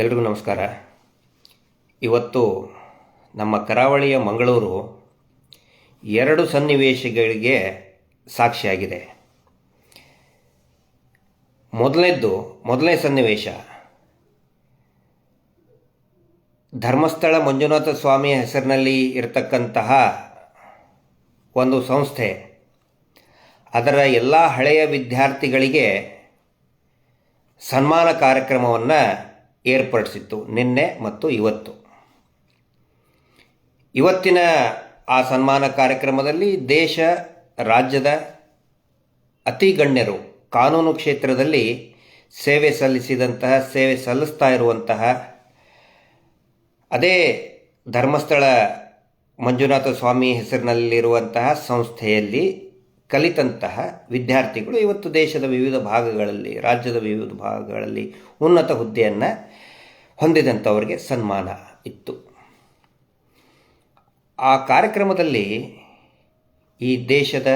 ಎಲ್ರಿಗೂ ನಮಸ್ಕಾರ. ಇವತ್ತು ನಮ್ಮ ಕರಾವಳಿಯ ಮಂಗಳೂರು ಎರಡು ಸನ್ನಿವೇಶಗಳಿಗೆ ಸಾಕ್ಷಿಯಾಗಿದೆ. ಮೊದಲನೇ ಸನ್ನಿವೇಶ, ಧರ್ಮಸ್ಥಳ ಮಂಜುನಾಥ ಸ್ವಾಮಿಯ ಹೆಸರಿನಲ್ಲಿ ಇರತಕ್ಕಂತಹ ಒಂದು ಸಂಸ್ಥೆ ಅದರ ಎಲ್ಲ ಹಳೆಯ ವಿದ್ಯಾರ್ಥಿಗಳಿಗೆ ಸನ್ಮಾನ ಕಾರ್ಯಕ್ರಮವನ್ನು ಏರ್ಪಡಿಸಿತ್ತು ನಿನ್ನೆ ಮತ್ತು ಇವತ್ತಿನ ಆ ಸನ್ಮಾನ ಕಾರ್ಯಕ್ರಮದಲ್ಲಿ ದೇಶ ರಾಜ್ಯದ ಅತಿ ಗಣ್ಯರು ಕಾನೂನು ಕ್ಷೇತ್ರದಲ್ಲಿ ಸೇವೆ ಸಲ್ಲಿಸ್ತಾ ಇರುವಂತಹ ಅದೇ ಧರ್ಮಸ್ಥಳ ಮಂಜುನಾಥ ಸ್ವಾಮಿ ಹೆಸರಿನಲ್ಲಿರುವಂತಹ ಸಂಸ್ಥೆಯಲ್ಲಿ ಕಲಿತಂತಹ ವಿದ್ಯಾರ್ಥಿಗಳು ಇವತ್ತು ದೇಶದ ವಿವಿಧ ಭಾಗಗಳಲ್ಲಿ, ರಾಜ್ಯದ ವಿವಿಧ ಭಾಗಗಳಲ್ಲಿ ಉನ್ನತ ಹುದ್ದೆಯನ್ನು ಹೊಂದಿದಂಥವರಿಗೆ ಸನ್ಮಾನ ಇತ್ತು. ಆ ಕಾರ್ಯಕ್ರಮದಲ್ಲಿ ಈ ದೇಶದ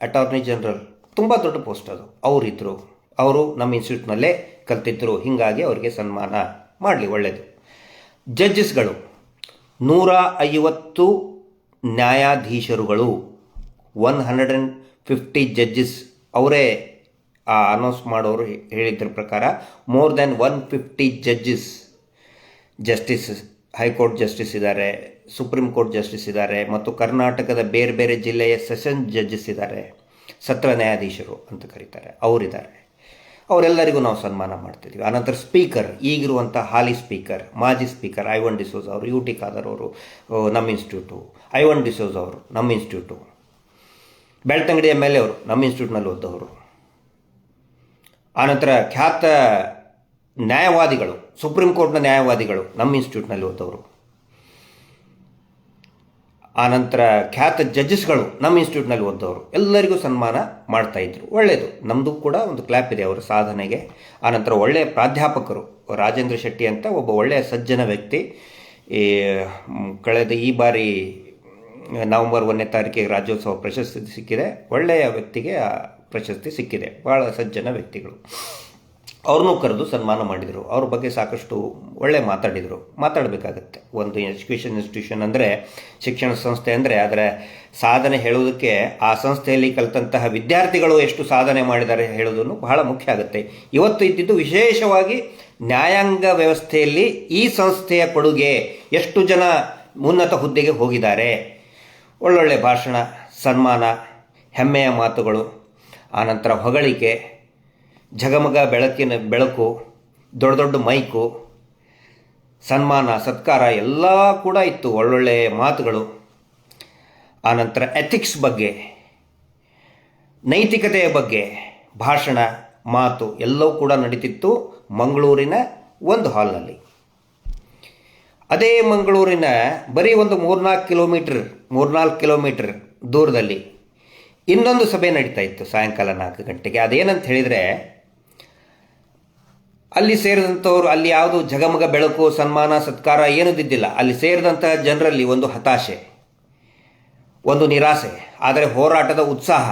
ಅಟಾರ್ನಿ ಜನರಲ್, ತುಂಬ ದೊಡ್ಡ ಪೋಸ್ಟ್ ಅದು, ಅವರು ನಮ್ಮ ಇನ್ಸ್ಟಿಟ್ಯೂಟ್ನಲ್ಲೇ ಕಲ್ತಿದ್ದರು. ಹೀಗಾಗಿ ಅವರಿಗೆ ಸನ್ಮಾನ ಮಾಡಲಿ, ಒಳ್ಳೆಯದು. ಜಡ್ಜಸ್ಗಳು 150 ನ್ಯಾಯಾಧೀಶರುಗಳು, 150 ಜಡ್ಜಸ್, ಅವರೇ ಅನೌನ್ಸ್ ಮಾಡೋರು ಹೇಳಿದ್ರ ಪ್ರಕಾರ more than 150 justice, high court justice ಇದ್ದಾರೆ, ಸುಪ್ರೀಂ ಕೋರ್ಟ್ ಜಸ್ಟಿಸ್ ಇದ್ದಾರೆ, ಮತ್ತು ಕರ್ನಾಟಕದ ಬೇರೆ ಬೇರೆ ಜಿಲ್ಲೆಯ ಸೆಷನ್ ಜಡ್ಜಸ್ ಇದ್ದಾರೆ, ಸತ್ರ ನ್ಯಾಯಾಧೀಶರು ಅಂತ ಕರೀತಾರೆ, ಅವರಿದ್ದಾರೆ. ಅವರೆಲ್ಲರಿಗೂ ನಾವು ಸನ್ಮಾನ ಮಾಡ್ತಿದ್ದೀವಿ. ಆನಂತರ ಸ್ಪೀಕರ್, ಈಗಿರುವಂಥ ಹಾಲಿ ಸ್ಪೀಕರ್, ಮಾಜಿ ಸ್ಪೀಕರ್ ಐವನ್ ಡಿಸೋಜ್ ಅವರು, ಯು ಟಿ ಖಾದರ್ ಅವರು ನಮ್ಮ ಇನ್ಸ್ಟಿಟ್ಯೂಟು, ಐವನ್ ಡಿಸೋಜ್ ಅವರು ನಮ್ಮ ಇನ್ಸ್ಟಿಟ್ಯೂಟು, ಬೆಳ್ತಂಗಡಿ MLA ಅವರು ನಮ್ಮ ಇನ್ಸ್ಟಿಟ್ಯೂಟ್ನಲ್ಲಿ ಓದ್ದವರು. ಆನಂತರ ಖ್ಯಾತ ನ್ಯಾಯವಾದಿಗಳು, ಸುಪ್ರೀಂ ಕೋರ್ಟ್ನ ನ್ಯಾಯವಾದಿಗಳು ನಮ್ಮ ಇನ್ಸ್ಟಿಟ್ಯೂಟ್ನಲ್ಲಿ ಓದ್ದವರು. ಆನಂತರ ಖ್ಯಾತ ಜಡ್ಜಸ್ಗಳು ನಮ್ಮ ಇನ್ಸ್ಟಿಟ್ಯೂಟ್ನಲ್ಲಿ ಓದ್ದವರು. ಎಲ್ಲರಿಗೂ ಸನ್ಮಾನ ಮಾಡ್ತಾಯಿದ್ರು. ಒಳ್ಳೆಯದು, ನಮ್ಮದು ಕೂಡ ಒಂದು ಕ್ಲಾಪ್ ಇದೆ ಅವರ ಸಾಧನೆಗೆ. ಆನಂತರ ಒಳ್ಳೆಯ ಪ್ರಾಧ್ಯಾಪಕರು, ರಾಜೇಂದ್ರ ಶೆಟ್ಟಿ ಅಂತ ಒಬ್ಬ ಒಳ್ಳೆಯ ಸಜ್ಜನ ವ್ಯಕ್ತಿ, ಈ ಬಾರಿ ನವೆಂಬರ್ 1ನೇ ತಾರೀಕಿಗೆ ರಾಜ್ಯೋತ್ಸವ ಪ್ರಶಸ್ತಿ ಸಿಕ್ಕಿದೆ. ಒಳ್ಳೆಯ ವ್ಯಕ್ತಿಗೆ ಆ ಪ್ರಶಸ್ತಿ ಸಿಕ್ಕಿದೆ. ಭಾಳ ಸಜ್ಜನ ವ್ಯಕ್ತಿಗಳು. ಅವ್ರನ್ನೂ ಕರೆದು ಸನ್ಮಾನ ಮಾಡಿದರು. ಅವ್ರ ಬಗ್ಗೆ ಸಾಕಷ್ಟು ಒಳ್ಳೆ ಮಾತಾಡಬೇಕಾಗತ್ತೆ. ಒಂದು ಎಜುಕೇಷನ್ ಇನ್ಸ್ಟಿಟ್ಯೂಷನ್ ಅಂದರೆ, ಶಿಕ್ಷಣ ಸಂಸ್ಥೆ ಅಂದರೆ, ಅದರ ಸಾಧನೆ ಹೇಳೋದಕ್ಕೆ ಆ ಸಂಸ್ಥೆಯಲ್ಲಿ ಕಲಿತಂತಹ ವಿದ್ಯಾರ್ಥಿಗಳು ಎಷ್ಟು ಸಾಧನೆ ಮಾಡಿದ್ದಾರೆ ಹೇಳೋದನ್ನು ಬಹಳ ಮುಖ್ಯ ಆಗುತ್ತೆ. ಇವತ್ತು ಇದ್ದಿದ್ದು ವಿಶೇಷವಾಗಿ ನ್ಯಾಯಾಂಗ ವ್ಯವಸ್ಥೆಯಲ್ಲಿ ಈ ಸಂಸ್ಥೆಯ ಕೊಡುಗೆ, ಎಷ್ಟು ಜನ ಉನ್ನತ ಹುದ್ದೆಗೆ ಹೋಗಿದ್ದಾರೆ, ಒಳ್ಳೊಳ್ಳೆ ಭಾಷಣ, ಸನ್ಮಾನ, ಹೆಮ್ಮೆಯ ಮಾತುಗಳು, ಆನಂತರ ಹೊಗಳಿಕೆ, ಝಗಮಗ ಬೆಳಕು, ದೊಡ್ಡ ದೊಡ್ಡ ಮೈಕು, ಸನ್ಮಾನ, ಸತ್ಕಾರ ಎಲ್ಲ ಕೂಡ ಇತ್ತು. ಒಳ್ಳೊಳ್ಳೆಯ ಮಾತುಗಳು. ಆನಂತರ ಎಥಿಕ್ಸ್ ಬಗ್ಗೆ, ನೈತಿಕತೆಯ ಬಗ್ಗೆ ಭಾಷಣ, ಮಾತು ಎಲ್ಲವೂ ಕೂಡ ನಡೀತಿತ್ತು ಮಂಗಳೂರಿನ ಒಂದು ಹಾಲ್ನಲ್ಲಿ. ಅದೇ ಮಂಗಳೂರಿನ ಬರೀ ಒಂದು 3-4 ಕಿಲೋಮೀಟರ್ ದೂರದಲ್ಲಿ ಇನ್ನೊಂದು ಸಭೆ ನಡೀತಾ ಇತ್ತು ಸಾಯಂಕಾಲ 4 ಗಂಟೆಗೆ. ಅದೇನಂತ ಹೇಳಿದರೆ, ಅಲ್ಲಿ ಸೇರಿದಂಥವ್ರು, ಅಲ್ಲಿ ಯಾವುದು ಝಗಮಗ ಬೆಳಕು, ಸನ್ಮಾನ, ಸತ್ಕಾರ ಏನದಿದ್ದಿಲ್ಲ. ಅಲ್ಲಿ ಸೇರಿದಂತಹ ಜನರಲ್ಲಿ ಒಂದು ಹತಾಶೆ, ಒಂದು ನಿರಾಸೆ, ಆದರೆ ಹೋರಾಟದ ಉತ್ಸಾಹ,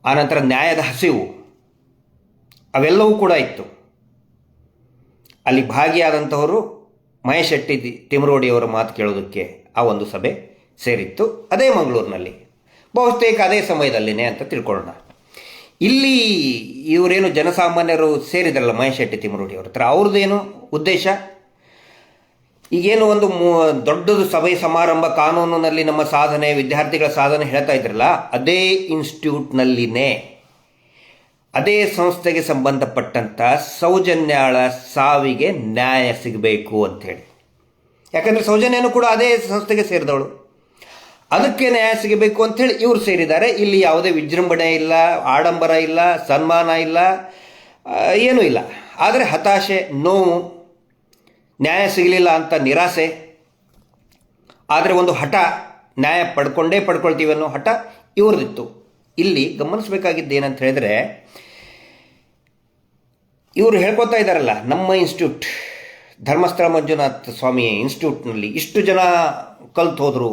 ಆನಂತರ ನ್ಯಾಯದ ಹಸಿವು, ಅವೆಲ್ಲವೂ ಕೂಡ ಇತ್ತು. ಅಲ್ಲಿ ಭಾಗಿಯಾದಂಥವರು ಮಹೇಶ್ ಶೆಟ್ಟಿ ತಿಮರೋಡಿಯವರ ಮಾತು ಕೇಳೋದಕ್ಕೆ ಆ ಒಂದು ಸಭೆ ಸೇರಿತ್ತು, ಅದೇ ಮಂಗಳೂರಿನಲ್ಲಿ. ಬಹುತೇಕ ಅದೇ ಸಮಯದಲ್ಲಿನೇ ಅಂತ ತಿಳ್ಕೊಳ್ಳೋಣ. ಇಲ್ಲಿ ಇವರೇನು ಜನಸಾಮಾನ್ಯರು ಸೇರಿದ್ರಲ್ಲ ಮಹೇಶ್ ಶೆಟ್ಟಿ ತಿಮರೋಡಿಯವ್ರ ಹತ್ರ, ಅವ್ರದ್ದೇನು ಉದ್ದೇಶ? ಈಗೇನು ಒಂದು ದೊಡ್ಡದು ಸಭೆ ಸಮಾರಂಭ, ಕಾನೂನಿನಲ್ಲಿ ನಮ್ಮ ಸಾಧನೆ, ವಿದ್ಯಾರ್ಥಿಗಳ ಸಾಧನೆ ಹೇಳ್ತಾ ಇದ್ರಲ್ಲ, ಅದೇ ಇನ್ಸ್ಟಿಟ್ಯೂಟ್ನಲ್ಲಿನೇ ಅದೇ ಸಂಸ್ಥೆಗೆ ಸಂಬಂಧಪಟ್ಟಂಥ ಸೌಜನ್ಯಾಳ ಸಾವಿಗೆ ನ್ಯಾಯ ಸಿಗಬೇಕು ಅಂಥೇಳಿ. ಯಾಕಂದರೆ ಸೌಜನ್ಯನೂ ಕೂಡ ಅದೇ ಸಂಸ್ಥೆಗೆ ಸೇರಿದವಳು, ಅದಕ್ಕೆ ನ್ಯಾಯ ಸಿಗಬೇಕು ಅಂಥೇಳಿ ಇವರು ಸೇರಿದ್ದಾರೆ. ಇಲ್ಲಿ ಯಾವುದೇ ವಿಜೃಂಭಣೆ ಇಲ್ಲ, ಆಡಂಬರ ಇಲ್ಲ, ಸನ್ಮಾನ ಇಲ್ಲ, ಏನೂ ಇಲ್ಲ. ಆದರೆ ಹತಾಶೆ, ನೋವು, ನ್ಯಾಯ ಸಿಗಲಿಲ್ಲ ಅಂತ ನಿರಾಸೆ, ಆದರೆ ಒಂದು ಹಠ, ನ್ಯಾಯ ಪಡ್ಕೊಳ್ತೀವಿ ಅನ್ನೋ ಹಠ ಇವ್ರದಿತ್ತು. ಇಲ್ಲಿ ಗಮನಿಸಬೇಕಾಗಿದ್ದು ಏನಂತ ಹೇಳಿದರೆ, ಇವರು ಹೇಳ್ಕೊತಾ ಇದ್ದಾರಲ್ಲ, ನಮ್ಮ ಇನ್ಸ್ಟಿಟ್ಯೂಟ್ ಧರ್ಮಸ್ಥಳ ಮಂಜುನಾಥ ಸ್ವಾಮಿ ಇನ್ಸ್ಟಿಟ್ಯೂಟ್ನಲ್ಲಿ ಇಷ್ಟು ಜನ ಕಲ್ತು ಹೋದರು,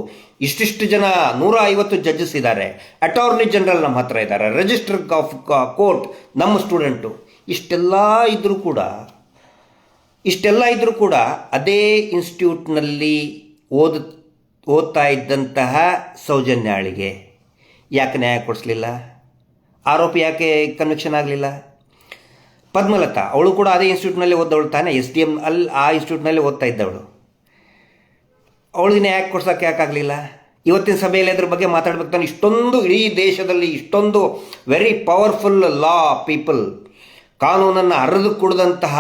ಇಷ್ಟಿಷ್ಟು ಜನ 150 ಜಡ್ಜಸ್ ಇದ್ದಾರೆ, ಅಟಾರ್ನಿ ಜನರಲ್ ನಮ್ಮ ಹತ್ರ ಇದ್ದಾರೆ, ರಿಜಿಸ್ಟ್ರಾರ್ ಆಫ್ ಕೋರ್ಟ್ ನಮ್ಮ ಸ್ಟೂಡೆಂಟು, ಇಷ್ಟೆಲ್ಲ ಇದ್ದರೂ ಕೂಡ ಇಷ್ಟೆಲ್ಲ ಇದ್ದರೂ ಕೂಡ ಅದೇ ಇನ್ಸ್ಟಿಟ್ಯೂಟ್ನಲ್ಲಿ ಓದ್ತಾ ಇದ್ದಂತಹ ಸೌಜನ್ಯಾಳಿಗೆ ಯಾಕೆ ನ್ಯಾಯ ಕೊಡಿಸ್ಲಿಲ್ಲ? ಆರೋಪಿ ಯಾಕೆ ಕನ್ವಿಕ್ಷನ್ ಆಗಲಿಲ್ಲ? ಪದ್ಮಲತಾ ಅವಳು ಕೂಡ ಅದೇ ಇನ್ಸ್ಟಿಟ್ಯೂಟ್ನಲ್ಲಿ ಓದ್ದವಳು ತಾನೇ, SDM ಅಲ್ಲಿ ಆ ಇನ್ಸ್ಟಿಟ್ಯೂಟ್ನಲ್ಲಿ ಓದ್ತಾ ಇದ್ದವಳು. ಅವಳಿಗೆ ನ್ಯಾಯ ಕೊಡ್ಸೋಕ್ಕೆ ಯಾಕಾಗಲಿಲ್ಲ? ಇವತ್ತಿನ ಸಭೆಯಲ್ಲಿ ಅದ್ರ ಬಗ್ಗೆ ಮಾತಾಡ್ಬೇಕು ತಾನೆ. ಇಷ್ಟೊಂದು ಇಡೀ ದೇಶದಲ್ಲಿ ಇಷ್ಟೊಂದು ವೆರಿ ಪವರ್ಫುಲ್ ಲಾ ಪೀಪಲ್, ಕಾನೂನನ್ನು ಹರಿದು ಕುಡಿದಂತಹ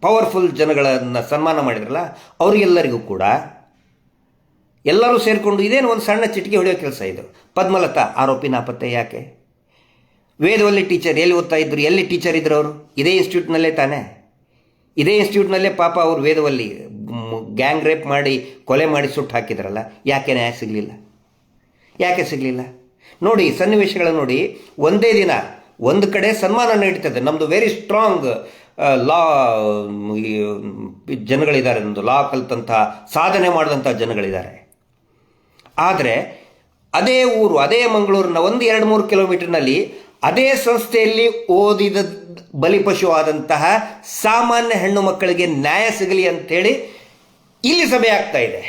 ಪವರ್ಫುಲ್ ಜನಗಳನ್ನು ಸನ್ಮಾನ ಮಾಡಿದ್ರಲ್ಲ, ಅವರಿಗೆಲ್ಲರಿಗೂ ಕೂಡ ಎಲ್ಲರೂ ಸೇರಿಕೊಂಡು ಇದೇನು ಒಂದು ಸಣ್ಣ ಚಿಟಿಕೆ ಹೊಡೆಯೋ ಕೆಲಸ ಇದು. ಪದ್ಮಲತಾ ಆರೋಪಿ ನಾಪತ್ತೆ ಯಾಕೆ? ವೇದವಲ್ಲಿ ಟೀಚರ್ ಎಲ್ಲಿ ಓದ್ತಾ ಇದ್ರು? ಎಲ್ಲಿ ಟೀಚರ್ ಇದ್ರು ಅವರು? ಇದೇ ಇನ್ಸ್ಟಿಟ್ಯೂಟ್ನಲ್ಲೇ ತಾನೇ. ಇದೇ ಇನ್ಸ್ಟಿಟ್ಯೂಟ್ನಲ್ಲೇ ಪಾಪ ಅವರು ವೇದವಲ್ಲಿ ಗ್ಯಾಂಗ್ ರೇಪ್ ಮಾಡಿ ಕೊಲೆ ಮಾಡಿ ಸುಟ್ಟು ಹಾಕಿದ್ರಲ್ಲ, ಯಾಕೆ ನ್ಯಾಯ ಸಿಗಲಿಲ್ಲ? ಯಾಕೆ ಸಿಗಲಿಲ್ಲ? ನೋಡಿ ಸನ್ನಿವೇಶಗಳನ್ನು ನೋಡಿ. ಒಂದೇ ದಿನ ಒಂದು ಕಡೆ ಸನ್ಮಾನ ನಡೀತದೆ, ನಮ್ಮದು ವೆರಿ ಸ್ಟ್ರಾಂಗ್ ಲಾ ಜನಗಳಿದ್ದಾರೆ, ನಮ್ಮದು ಲಾ ಕಲಿತಂಥ ಸಾಧನೆ ಮಾಡಿದಂಥ ಜನಗಳಿದ್ದಾರೆ. ಆದರೆ ಅದೇ ಊರು, ಅದೇ ಮಂಗಳೂರಿನ 1-2-3 ಕಿಲೋಮೀಟರ್ನಲ್ಲಿ ಅದೇ ಸಂಸ್ಥೆಯಲ್ಲಿ ಓದಿದ ಬಲಿಪಶು ಆದಂತಹ ಸಾಮಾನ್ಯ ಹೆಣ್ಣು ಮಕ್ಕಳಿಗೆ ನ್ಯಾಯ ಸಿಗಲಿ ಅಂಥೇಳಿ ಇಲ್ಲಿ ಸಭೆ ಆಗ್ತಾ ಇದೆ.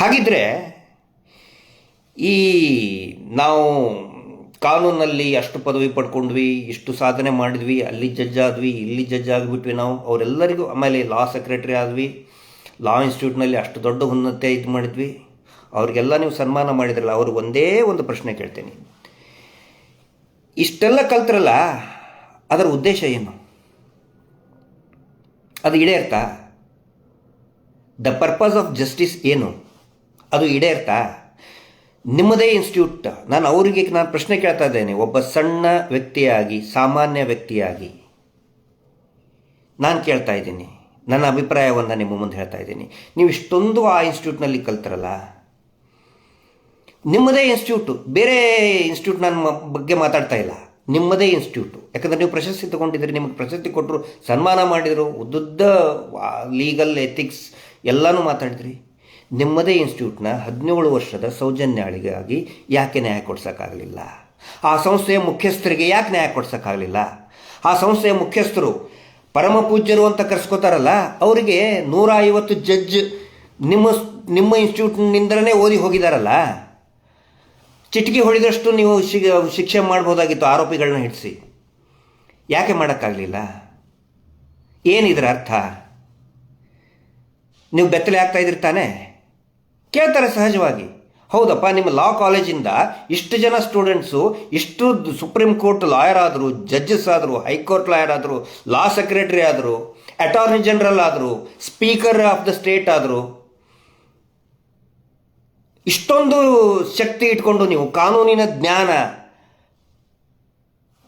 ಹಾಗಿದ್ರೆ ಈ ನಾವು ಕಾನೂನಲ್ಲಿ ಅಷ್ಟು ಪದವಿ ಪಡ್ಕೊಂಡ್ವಿ, ಇಷ್ಟು ಸಾಧನೆ ಮಾಡಿದ್ವಿ, ಅಲ್ಲಿ ಜಡ್ಜ್ ಆದ್ವಿ, ಇಲ್ಲಿ ಜಡ್ಜ್ ಆಗಿಬಿಟ್ವಿ ನಾವು, ಅವರೆಲ್ಲರಿಗೂ. ಆಮೇಲೆ ಲಾ ಸೆಕ್ರೆಟರಿ ಆದ್ವಿ, ಲಾ ಇನ್ಸ್ಟಿಟ್ಯೂಟ್ನಲ್ಲಿ ಅಷ್ಟು ದೊಡ್ಡ ಉನ್ನತೆ ಇದು ಮಾಡಿದ್ವಿ, ಅವ್ರಿಗೆಲ್ಲ ನೀವು ಸನ್ಮಾನ ಮಾಡಿದ್ರಲ್ಲ, ಅವ್ರಿಗೆ ಒಂದೇ ಒಂದು ಪ್ರಶ್ನೆ ಕೇಳ್ತೇನೆ. ಇಷ್ಟೆಲ್ಲ ಕಲ್ತ್ರಲ್ಲ, ಅದರ ಉದ್ದೇಶ ಏನು? ಅದು ಈಡೇರ್ತಾ? ದ ಪರ್ಪಸ್ ಆಫ್ ಜಸ್ಟಿಸ್ ಏನು? ಅದು ಈಡೇರ್ತಾ? ನಿಮ್ಮದೇ ಇನ್ಸ್ಟಿಟ್ಯೂಟ್, ನಾನು ಪ್ರಶ್ನೆ ಕೇಳ್ತಾ ಇದ್ದೇನೆ. ಒಬ್ಬ ಸಣ್ಣ ವ್ಯಕ್ತಿಯಾಗಿ, ಸಾಮಾನ್ಯ ವ್ಯಕ್ತಿಯಾಗಿ ನಾನು ಕೇಳ್ತಾ ಇದ್ದೀನಿ, ನನ್ನ ಅಭಿಪ್ರಾಯವನ್ನು ನಿಮ್ಮ ಮುಂದೆ ಹೇಳ್ತಾ ಇದ್ದೀನಿ. ನೀವು ಇಷ್ಟೊಂದು ಆ ಇನ್ಸ್ಟಿಟ್ಯೂಟ್ನಲ್ಲಿ ಕಲ್ತಿರಲ್ಲ, ನಿಮ್ಮದೇ ಇನ್ಸ್ಟಿಟ್ಯೂಟು, ಬೇರೆ ಇನ್ಸ್ಟಿಟ್ಯೂಟ್ ನನ್ನ ಬಗ್ಗೆ ಮಾತಾಡ್ತಾ ಇಲ್ಲ, ನಿಮ್ಮದೇ ಇನ್ಸ್ಟಿಟ್ಯೂಟು. ಯಾಕಂದರೆ ನೀವು ಪ್ರಶಸ್ತಿ ತೊಗೊಂಡಿದ್ದೀರಿ, ನಿಮಗೆ ಪ್ರಶಸ್ತಿ ಕೊಟ್ಟರು, ಸನ್ಮಾನ ಮಾಡಿದರು, ಉದ್ದುದ್ದ ಲೀಗಲ್ ಎಥಿಕ್ಸ್ ಎಲ್ಲನೂ ಮಾತಾಡಿದ್ರಿ. ನಿಮ್ಮದೇ ಇನ್ಸ್ಟಿಟ್ಯೂಟ್ನ 17 ವರ್ಷದ ಸೌಜನ್ಯಾಳಿಗಾಗಿ ಯಾಕೆ ನ್ಯಾಯ ಕೊಡ್ಸೋಕ್ಕಾಗಲಿಲ್ಲ? ಆ ಸಂಸ್ಥೆಯ ಮುಖ್ಯಸ್ಥರಿಗೆ ಯಾಕೆ ನ್ಯಾಯ ಕೊಡ್ಸೋಕ್ಕಾಗಲಿಲ್ಲ? ಆ ಸಂಸ್ಥೆಯ ಮುಖ್ಯಸ್ಥರು ಪರಮ ಪೂಜ್ಯರು ಅಂತ ಕರೆಸ್ಕೋತಾರಲ್ಲ, ಅವರಿಗೆ 150 ಜಡ್ಜ್ ನಿಮ್ಮ ಇನ್ಸ್ಟಿಟ್ಯೂಟ್ನಿಂದಲೇ ಓದಿ ಹೋಗಿದಾರಲ್ಲ, ಚಿಟಿಕೆ ಹೊಡೆದಷ್ಟು ನೀವು ಶಿಕ್ಷೆ ಮಾಡ್ಬೋದಾಗಿತ್ತು ಆರೋಪಿಗಳನ್ನ ಹಿಡಿಸಿ. ಯಾಕೆ ಮಾಡೋಕ್ಕಾಗಲಿಲ್ಲ? ಏನಿದ್ರ ಅರ್ಥ? ನೀವು ಬೆತ್ತಲೆ ಆಗ್ತಾ ಇದ್ರಿ ತಾನೇ? ಕೇಳ್ತಾರೆ ಸಹಜವಾಗಿ. ಹೌದಪ್ಪ, ನಿಮ್ಮ ಲಾ ಕಾಲೇಜಿಂದ ಇಷ್ಟು ಜನ ಸ್ಟೂಡೆಂಟ್ಸು, ಇಷ್ಟು ಸುಪ್ರೀಂ ಕೋರ್ಟ್ ಲಾಯರ್ ಆದರು, ಜಡ್ಜಸ್ ಆದರು, ಹೈಕೋರ್ಟ್ ಲಾಯರ್ ಆದರು, ಲಾ ಸೆಕ್ರೆಟರಿ ಆದರು, ಅಟಾರ್ನಿ ಜನರಲ್ ಆದರು, ಸ್ಪೀಕರ್ ಆಫ್ ದ ಸ್ಟೇಟ್ ಆದರು. ಇಷ್ಟೊಂದು ಶಕ್ತಿ ಇಟ್ಕೊಂಡು ನೀವು, ಕಾನೂನಿನ ಜ್ಞಾನ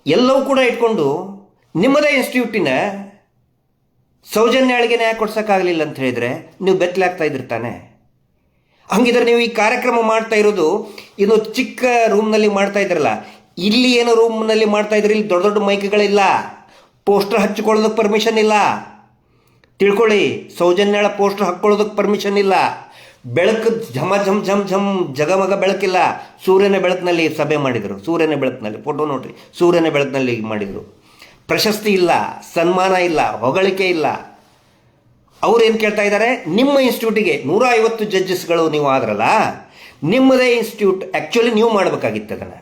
ಎಲ್ಲವೂ ಕೂಡ ಇಟ್ಕೊಂಡು ನಿಮ್ಮದೇ ಇನ್ಸ್ಟಿಟ್ಯೂಟಿನ ಸೌಜನ್ಯಾಳಿಗೆ ನ್ಯಾಯ ಕೊಡ್ಸೋಕ್ಕಾಗಲಿಲ್ಲ ಅಂತ ಹೇಳಿದರೆ ನೀವು ಬೆತ್ತಲಾಗ್ತಾ ಇದ್ರಿ ತಾನೆ. ಹಂಗಿದ್ರೆ ನೀವು ಈ ಕಾರ್ಯಕ್ರಮ ಮಾಡ್ತಾ ಇರೋದು ಇನ್ನು ಚಿಕ್ಕ ರೂಮ್ನಲ್ಲಿ ಮಾಡ್ತಾ ಇದ್ರಲ್ಲ, ಇಲ್ಲಿ ಏನೋ ರೂಮ್ನಲ್ಲಿ ಮಾಡ್ತಾ ಇದ್ರಿ, ಇಲ್ಲಿ ದೊಡ್ಡ ದೊಡ್ಡ ಮೈಕ್ಗಳಿಲ್ಲ, ಪೋಸ್ಟರ್ ಹಚ್ಕೊಳ್ಳೋದಕ್ಕೆ ಪರ್ಮಿಷನ್ ಇಲ್ಲ. ತಿಳ್ಕೊಳ್ಳಿ, ಸೌಜನ್ಯಾಳ ಪೋಸ್ಟರ್ ಹಾಕ್ಕೊಳ್ಳೋದಕ್ಕೆ ಪರ್ಮಿಷನ್ ಇಲ್ಲ. ಬೆಳಕು ಝಮ ಝಮ್ ಝಮ್ ಝಮ್ ಜಗಮಗ ಬೆಳಕಿಲ್ಲ. ಸೂರ್ಯನ ಬೆಳಕಿನಲ್ಲಿ ಸಭೆ ಮಾಡಿದರು, ಸೂರ್ಯನ ಬೆಳಕಿನಲ್ಲಿ, ಫೋಟೋ ನೋಡ್ರಿ, ಸೂರ್ಯನ ಬೆಳಕಿನಲ್ಲಿ ಮಾಡಿದರು. ಪ್ರಶಸ್ತಿ ಇಲ್ಲ, ಸನ್ಮಾನ ಇಲ್ಲ, ಹೊಗಳಿಕೆ ಇಲ್ಲ. ಅವ್ರೇನು ಕೇಳ್ತಾ ಇದ್ದಾರೆ? ನಿಮ್ಮ ಇನ್ಸ್ಟಿಟ್ಯೂಟಿಗೆ 150 ಜಡ್ಜಸ್ಗಳು ನೀವು ಆದ್ರಲ್ಲ, ನಿಮ್ಮದೇ ಇನ್ಸ್ಟಿಟ್ಯೂಟ್ ಆ್ಯಕ್ಚುಲಿ ನೀವು ಮಾಡಬೇಕಾಗಿತ್ತು ಅದನ್ನು.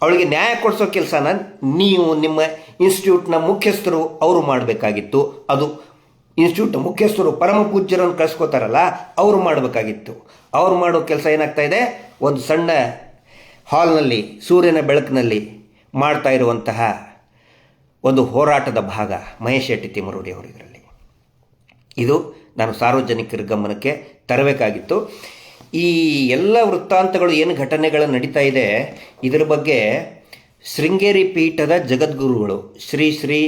ಅವಳಿಗೆ ನ್ಯಾಯ ಕೊಡಿಸೋ ಕೆಲಸನ ನೀವು, ನಿಮ್ಮ ಇನ್ಸ್ಟಿಟ್ಯೂಟ್ನ ಮುಖ್ಯಸ್ಥರು ಅವರು ಮಾಡಬೇಕಾಗಿತ್ತು. ಅದು ಇನ್ಸ್ಟಿಟ್ಯೂಟ್ ಮುಖ್ಯಸ್ಥರು ಪರಮ ಪೂಜ್ಯರನ್ನು ಕಳಿಸ್ಕೋತಾರಲ್ಲ, ಅವರು ಮಾಡಬೇಕಾಗಿತ್ತು. ಅವ್ರು ಮಾಡೋ ಕೆಲಸ ಏನಾಗ್ತಾ ಇದೆ? ಒಂದು ಸಣ್ಣ ಹಾಲ್ನಲ್ಲಿ ಸೂರ್ಯನ ಬೆಳಕಿನಲ್ಲಿ ಮಾಡ್ತಾ ಇರುವಂತಹ ಒಂದು ಹೋರಾಟದ ಭಾಗ ಮಹೇಶ್ ಶೆಟ್ಟಿ ತಿಮರೋಡಿ ಅವರು ಇದರಲ್ಲಿ. ಇದು ನಾನು ಸಾರ್ವಜನಿಕರ ಗಮನಕ್ಕೆ ತರಬೇಕಾಗಿತ್ತು. ಈ ಎಲ್ಲ ವೃತ್ತಾಂತಗಳು, ಏನು ಘಟನೆಗಳು ನಡೀತಾ ಇದೆ, ಇದರ ಬಗ್ಗೆ ಶೃಂಗೇರಿ ಪೀಠದ ಜಗದ್ಗುರುಗಳು ಶ್ರೀ ಶ್ರೀ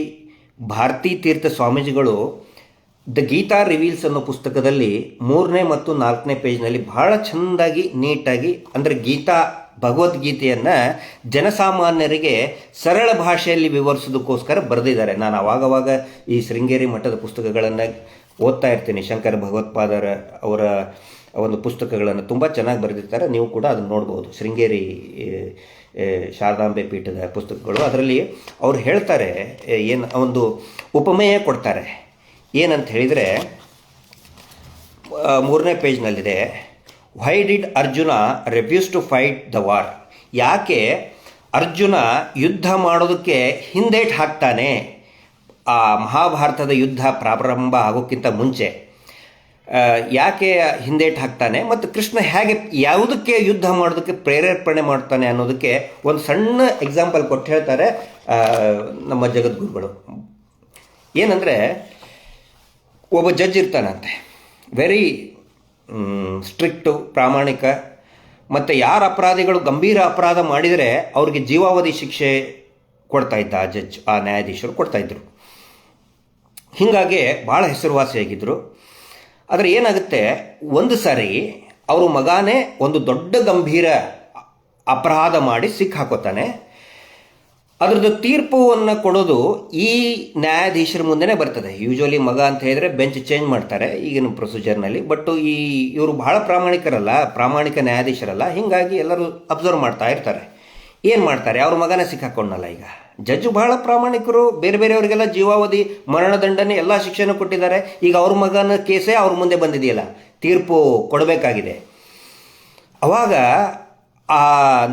ಭಾರತೀ ತೀರ್ಥ ಸ್ವಾಮೀಜಿಗಳು ದ ಗೀತಾ ರಿವೀಲ್ಸ್ ಅನ್ನೋ ಪುಸ್ತಕದಲ್ಲಿ 3ನೇ ಮತ್ತು 4ನೇ ಪೇಜ್ನಲ್ಲಿ ಬಹಳ ಚೆಂದಾಗಿ, ನೀಟಾಗಿ, ಅಂದರೆ ಭಗವದ್ಗೀತೆಯನ್ನು ಜನಸಾಮಾನ್ಯರಿಗೆ ಸರಳ ಭಾಷೆಯಲ್ಲಿ ವಿವರಿಸೋದಕ್ಕೋಸ್ಕರ ಬರೆದಿದ್ದಾರೆ. ನಾನು ಅವಾಗವಾಗ ಈ ಶೃಂಗೇರಿ ಮಠದ ಪುಸ್ತಕಗಳನ್ನು ಓದ್ತಾ ಇರ್ತೀನಿ. ಶಂಕರ ಭಗವತ್ಪಾದರ ಅವರ ಒಂದು ಪುಸ್ತಕಗಳನ್ನು ತುಂಬ ಚೆನ್ನಾಗಿ ಬರೆದಿರ್ತಾರೆ. ನೀವು ಕೂಡ ಅದನ್ನು ನೋಡ್ಬೋದು. ಶೃಂಗೇರಿ ಶಾರದಾಂಬೆ ಪೀಠದ ಪುಸ್ತಕಗಳು. ಅದರಲ್ಲಿ ಅವ್ರು ಹೇಳ್ತಾರೆ, ಏನು ಒಂದು ಉಪಮೇಯ ಕೊಡ್ತಾರೆ. ಏನಂತ ಹೇಳಿದರೆ 3ನೇ ಪೇಜ್ನಲ್ಲಿದೆ, why did Arjuna refuse to fight the war. ಯಾಕೆ ಅರ್ಜುನ ಯುದ್ಧ ಮಾಡೋದಕ್ಕೆ ಹಿಂದೇಟು ಹಾಕ್ತಾನೆ ಆ ಮಹಾಭಾರತದ ಯುದ್ಧ ಪ್ರಾರಂಭ ಆಗೋಕ್ಕಿಂತ ಮುಂಚೆ ಯಾಕೆ ಹಿಂದೇಟು ಹಾಕ್ತಾನೆ, ಮತ್ತು ಕೃಷ್ಣ ಹೇಗೆ ಯಾವುದಕ್ಕೆ ಯುದ್ಧ ಮಾಡೋದಕ್ಕೆ ಪ್ರೇರೇಪಣೆ ಮಾಡ್ತಾನೆ ಅನ್ನೋದಕ್ಕೆ ಒಂದು ಸಣ್ಣ ಎಕ್ಸಾಂಪಲ್ ಕೊಟ್ಟು ಹೇಳ್ತಾರೆ ನಮ್ಮ ಜಗದ್ಗುರುಗಳು. ಏನಂದರೆ, ಒಬ್ಬ ಜಡ್ಜ್ ಇರ್ತಾನಂತೆ, ವೆರಿ ಸ್ಟ್ರಿಕ್ಟು, ಪ್ರಾಮಾಣಿಕ, ಮತ್ತು ಯಾರು ಅಪರಾಧಿಗಳು ಗಂಭೀರ ಅಪರಾಧ ಮಾಡಿದರೆ ಅವ್ರಿಗೆ ಜೀವಾವಧಿ ಶಿಕ್ಷೆ ಕೊಡ್ತಾಯಿದ್ದ ಆ ಜಡ್ಜ್, ಆ ನ್ಯಾಯಾಧೀಶರು ಕೊಡ್ತಾಯಿದ್ರು. ಹೀಗಾಗಿ ಭಾಳ ಹೆಸರುವಾಸಿಯಾಗಿದ್ದರು. ಆದರೆ ಏನಾಗುತ್ತೆ, ಒಂದು ಸಾರಿ ಅವರು ಮಗನೇ ಒಂದು ದೊಡ್ಡ ಗಂಭೀರ ಅಪರಾಧ ಮಾಡಿ ಸಿಕ್ಕಾಕೋತಾನೆ. ಅದರದ್ದು ತೀರ್ಪನ್ನು ಕೊಡೋದು ಈ ನ್ಯಾಯಾಧೀಶರ ಮುಂದೆನೇ ಬರ್ತದೆ. ಯೂಶ್ವಲಿ ಮಗ ಅಂತ ಹೇಳಿದರೆ ಬೆಂಚ್ ಚೇಂಜ್ ಮಾಡ್ತಾರೆ ಈಗಿನ ಪ್ರೊಸೀಜರ್ನಲ್ಲಿ. ಬಟ್ ಇವರು ಬಹಳ ಪ್ರಾಮಾಣಿಕ ನ್ಯಾಯಾಧೀಶರಲ್ಲ. ಹೀಗಾಗಿ ಎಲ್ಲರೂ ಅಬ್ಸರ್ವ್ ಮಾಡ್ತಾ ಇರ್ತಾರೆ. ಏನು ಮಾಡ್ತಾರೆ, ಅವ್ರ ಮಗನೇ ಸಿಕ್ಕಾಕೊಂಡಲ್ಲ. ಈಗ ಜಡ್ಜು ಬಹಳ ಪ್ರಾಮಾಣಿಕರು, ಬೇರೆ ಬೇರೆಯವರಿಗೆಲ್ಲ ಜೀವಾವಧಿ ಮರಣದಂಡನೆ ಎಲ್ಲ ಶಿಕ್ಷೆನೂ ಕೊಟ್ಟಿದ್ದಾರೆ. ಈಗ ಅವ್ರ ಮಗನ ಕೇಸೇ ಅವ್ರ ಮುಂದೆ ಬಂದಿದೆಯಲ್ಲ, ತೀರ್ಪು ಕೊಡಬೇಕಾಗಿದೆ. ಅವಾಗ ಆ